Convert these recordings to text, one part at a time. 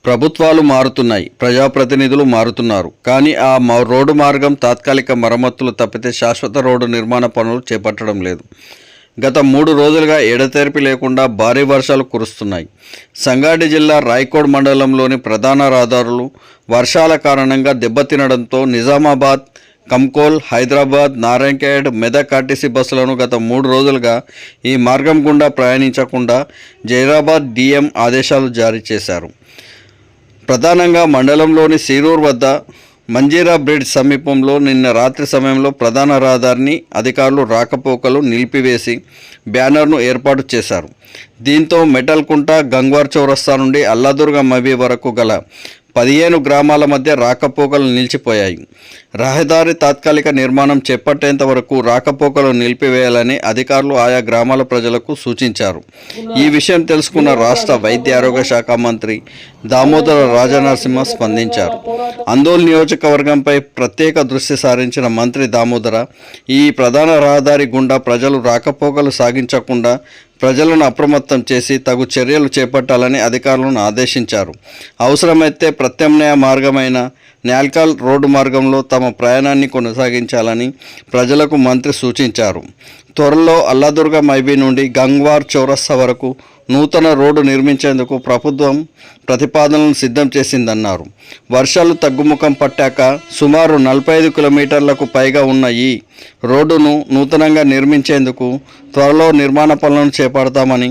ప్రభుత్వాలు మారుతున్నాయి, ప్రజాప్రతినిధులు మారుతున్నారు. కానీ ఆ రోడ్డు మార్గం తాత్కాలిక మరమ్మతులు తప్పితే శాశ్వత రోడ్డు నిర్మాణ పనులు చేపట్టడం లేదు. గత 3 రోజులుగా ఎడతెరిపి లేకుండా భారీ వర్షాలు కురుస్తున్నాయి. సంగారెడ్డి జిల్లా రాయకోడ్ మండలంలోని ప్రధాన రహదారులు వర్షాల కారణంగా దెబ్బతినడంతో నిజామాబాద్, కంకోల్, హైదరాబాద్, నారాయణఖేడ్, మెదక్ ఆర్టీసీ బస్సులను గత 3 రోజులుగా ఈ మార్గం గుండా ప్రయాణించకుండా జైరాబాద్ డిఎం ఆదేశాలు జారీ చేశారు. ప్రధానంగా మండలంలోని సీరూర్ వద్ద మంజీరా బ్రిడ్జ్ సమీపంలో నిన్న రాత్రి సమయంలో ప్రధాన రహదారిని అధికారులు రాకపోకలు నిలిపివేసి బ్యానర్ను ఏర్పాటు చేశారు. దీంతో మెటల్కుంట, గంగ్వార్ చౌరస్తా నుండి అల్లాదుర్గ మబీ వరకు గల 15 గ్రామాల మధ్య రాకపోకలు నిలిచిపోయాయి. రహదారి తాత్కాలిక నిర్మాణం చేపట్టేంత వరకు రాకపోకలు నిలిపివేయాలని అధికారులు ఆయా గ్రామాల ప్రజలకు సూచించారు. ఈ విషయం తెలుసుకున్న రాష్ట్ర వైద్య ఆరోగ్య శాఖ మంత్రి దామోదర రాజనరసింహ స్పందించారు. అందోల్ నియోజకవర్గంపై ప్రత్యేక దృష్టి సారించిన మంత్రి దామోదర ఈ ప్రధాన రహదారి గుండా ప్రజలు రాకపోకలు సాగించకుండా ప్రజలను అప్రమత్తం చేసి తగు చర్యలు చేపట్టాలని అధికారులను ఆదేశించారు. అవసరమైతే ప్రత్యామ్నాయ మార్గమైన న్యాల్కల్ రోడ్డు మార్గంలో తమ ప్రయాణాన్ని కొనసాగించాలని ప్రజలకు మంత్రి సూచించారు. త్వరలో అల్లాదుర్గ మైబీ నుండి గంగ్వార్ చౌరస్తా వరకు నూతన రోడ్డు నిర్మించేందుకు ప్రభుత్వం ప్రతిపాదనలను సిద్ధం చేసిందన్నారు. వర్షాలు తగ్గుముఖం పట్టాక సుమారు 45 కిలోమీటర్లకు పైగా ఉన్న ఈ రోడ్డును నూతనంగా నిర్మించేందుకు త్వరలో నిర్మాణ పనులను చేపడతామని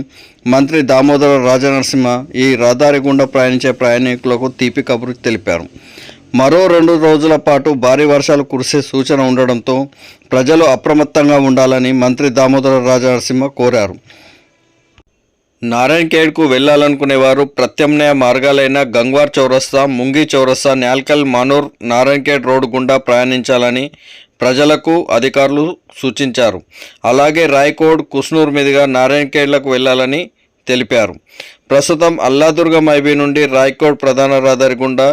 మంత్రి దామోదర రాజనరసింహ ఈ రహదారి గుండా ప్రయాణించే ప్రయాణికులకు తీపి కబురు తెలిపారు. మరో 2 రోజుల పాటు భారీ వర్షాలు కురిసే సూచన ఉండడంతో ప్రజలు అప్రమత్తంగా ఉండాలని మంత్రి దామోదర రాజనరసింహ కోరారు. నారాయణఖేడ్కు వెళ్లాలనుకునేవారు ప్రత్యామ్నాయ మార్గాలైన గంగ్వార్ చౌరస్తా, ముంగి చౌరస్తా, న్యాల్కల్, మానూర్, నారాయణఖేడ్ రోడ్డు గుండా ప్రయాణించాలని ప్రజలకు అధికారులు సూచించారు. అలాగే రాయకోడ్, కుస్నూర్ మీదుగా నారాయణఖేడ్లకు వెళ్లాలని తెలిపారు. ప్రస్తుతం అల్లాదుర్గ మైబీ నుండి రాయకోడ్ ప్రధాన రహదారి గుండా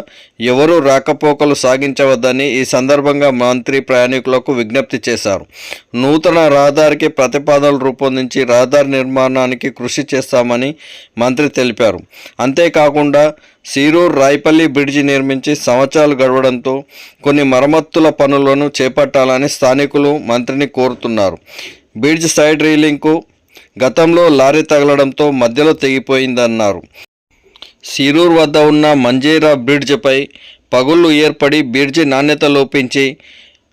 ఎవరూ రాకపోకలు సాగించవద్దని ఈ సందర్భంగా మంత్రి ప్రయాణికులకు విజ్ఞప్తి చేశారు. నూతన రహదారికి ప్రతిపాదనలు రూపొందించి రహదారి నిర్మాణానికి కృషి చేస్తామని మంత్రి తెలిపారు. అంతేకాకుండా సీరూర్ రాయపల్లి బ్రిడ్జి నిర్మించి సంవత్సరాలు గడవడంతో కొన్ని మరమ్మతుల పనులను చేపట్టాలని స్థానికులు మంత్రిని కోరుతున్నారు. బ్రిడ్జ్ సైడ్ రీలింగ్కు గతంలో లారీ తగలడంతో మధ్యలో తెగిపోయిందన్నారు. సీరూర్ వద్ద ఉన్న మంజీరా బ్రిడ్జిపై పగుళ్లు ఏర్పడి బ్రిడ్జి నాణ్యత లోపించి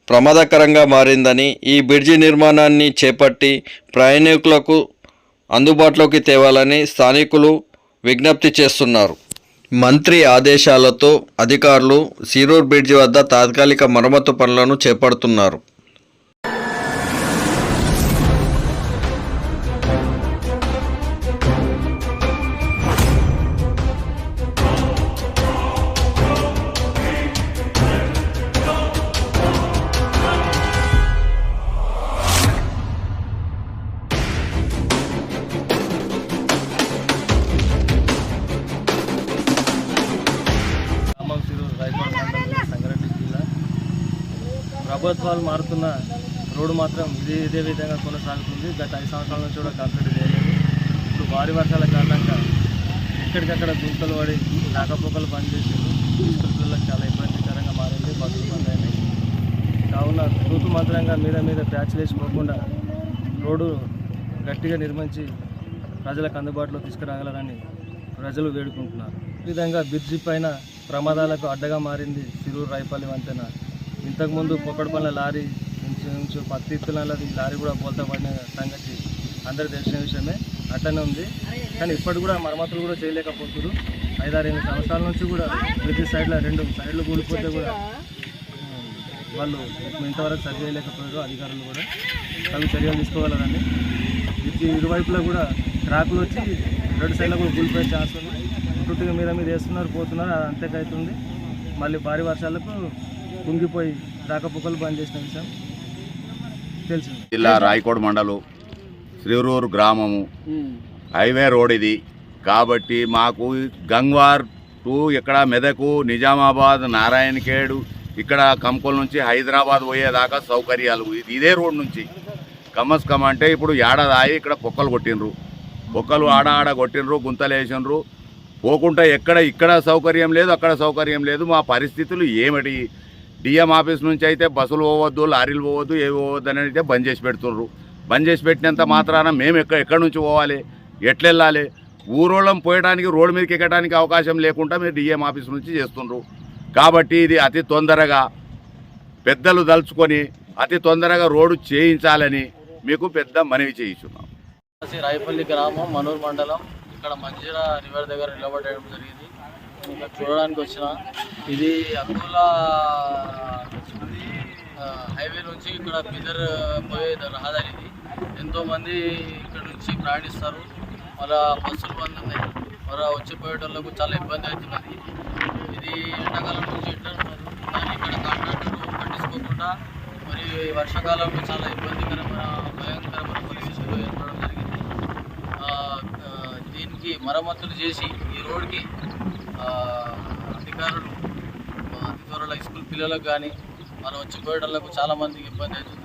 ప్రమాదకరంగా మారిందని, ఈ బ్రిడ్జి నిర్మాణాన్ని చేపట్టి ప్రయాణికులకు అందుబాటులోకి తేవాలని స్థానికులు విజ్ఞప్తి చేస్తున్నారు. మంత్రి ఆదేశాలతో అధికారులు సీరూర్ బ్రిడ్జి వద్ద తాత్కాలిక మరమ్మతు పనులను చేపడుతున్నారు. సంగారెడ్డి జిల్లా ప్రభుత్వాలు మారుతున్న రోడ్డు మాత్రం ఇదే విధంగా కొనసాగుతుంది. గత 5 సంవత్సరాల నుంచి కూడా కంప్లీట్ చేయలేదు. ఇప్పుడు భారీ వర్షాల కారణంగా ఎక్కడికక్కడ గుంతలు పడి రాకపోకలు పనిచేసారు. స్కూళ్ళకి చాలా ఇబ్బందికరంగా మారింది. బస్సులు బంద్ అయినాయి. కావున తూతు మంత్రంగా మీద ప్యాచ్లు వేసుకోకుండా రోడ్డు గట్టిగా నిర్మించి ప్రజలకు అందుబాటులో తీసుకురాగలరని ప్రజలు వేడుకుంటున్నారు. ఈ విధంగా బ్రిడ్జి పైన ప్రమాదాలకు అడ్డగా మారింది సీరూర్ రాయపల్లి వంతెన. ఇంతకుముందు పొక్కడపల్లి లారీ ఇంచు 10 ఇత్తులది లారీ కూడా బోల్తా పడిన సంగతి అందరూ తెలిసిన విషయమే. అట్లనే ఉంది. కానీ ఇప్పటి కూడా మరమ్మతులు కూడా చేయలేకపోతున్నారు. 5-6 సంవత్సరాల నుంచి కూడా బ్రిడ్జి సైడ్లో 2 సైడ్లు కూలిపోతే కూడా వాళ్ళు ఇంతవరకు సరి చేయలేకపోయారు. అధికారులు కూడా తగు చర్యలు తీసుకోగలరని బ్రిడ్జి ఇరువైపులా కూడా ట్రాకులు వచ్చి 2 సైడ్లో కూడా కూలిపోయే ఛాన్స్ ఉంది. చుట్టుగా మీద వేస్తున్నారు, పోతున్నారు. అది అంతేకైతుంది. మళ్ళీ భారీ వర్షాలకు కుంగిపోయి రాకపోకలు బంద్ చేసిన విషయం తెలిసింది. జిల్లా రాయకోడ్ మండలం శ్రీరూరు గ్రామము హైవే రోడ్ ఇది. కాబట్టి మాకు గంగ్వార్ టు ఇక్కడ మెదకు, నిజామాబాద్, నారాయణఖేడ్, ఇక్కడ కంకోల్ నుంచి హైదరాబాద్ పోయేదాకా సౌకర్యాలు ఇదే రోడ్ నుంచి కమ్మస్కమ్ అంటే ఇప్పుడు ఏడాది ఇక్కడ పొక్కలు కొట్టినరు, పొక్కలు ఆడ కొట్టినరు, గుంతలు వేసినరు. పోకుండా ఇక్కడ సౌకర్యం లేదు, అక్కడ సౌకర్యం లేదు. మా పరిస్థితులు ఏమిటి? డిఎం ఆఫీస్ నుంచి అయితే బస్సులు పోవద్దు, లారీలు పోవద్దు, ఏవి పోవద్దు అని అయితే బంద్ చేసి పెడుతుర్రు. బంద్ చేసి పెట్టినంత మాత్రాన మేము ఎక్కడి నుంచి పోవాలి, ఎట్లెళ్ళాలి? ఊరోళ్ళం పోయడానికి రోడ్డు మీదకి ఎక్కడానికి అవకాశం లేకుండా మీరు డిఎం ఆఫీస్ నుంచి చేస్తుండ్రు. కాబట్టి ఇది అతి తొందరగా పెద్దలు దలుచుకొని అతి తొందరగా రోడ్డు చేయించాలని మీకు పెద్ద మనవి చేయించున్నాం. రాయపల్లి గ్రామం, మనూరు మండలం. ఇక్కడ మంజీరా రివర్ దగ్గర నిలబడడం జరిగింది. ఇక్కడ చూడడానికి వచ్చిన ఇది అకోలా హైవే నుంచి ఇక్కడ బిదర్ పోయే రహదారి. ఇది ఎంతోమంది ఇక్కడ నుంచి ప్రయాణిస్తారు. మళ్ళీ బస్సులు బంద్ ఉన్నాయి. మరి వచ్చిపోయేటోళ్ళకు చాలా ఇబ్బంది అవుతున్నది. ఇది ఎండాకాలం నుంచి ఇట్లా ఉన్నారు. కానీ ఇక్కడ కాంట్రాక్టర్ పట్టించుకోకుండా మరి వర్షాకాలంలో చాలా ఇబ్బందికరమైన భయంకరమైన పరిస్థితులు ఏర్పడడం జరిగింది. దీనికి మరమ్మతులు చేసి ఈ రోడ్కి అధికారులు అతి త్వరలో స్కూల్ పిల్లలకు కానీ మనం వచ్చిపోయేటోళ్ళకు చాలామందికి ఇబ్బంది అవుతుంది.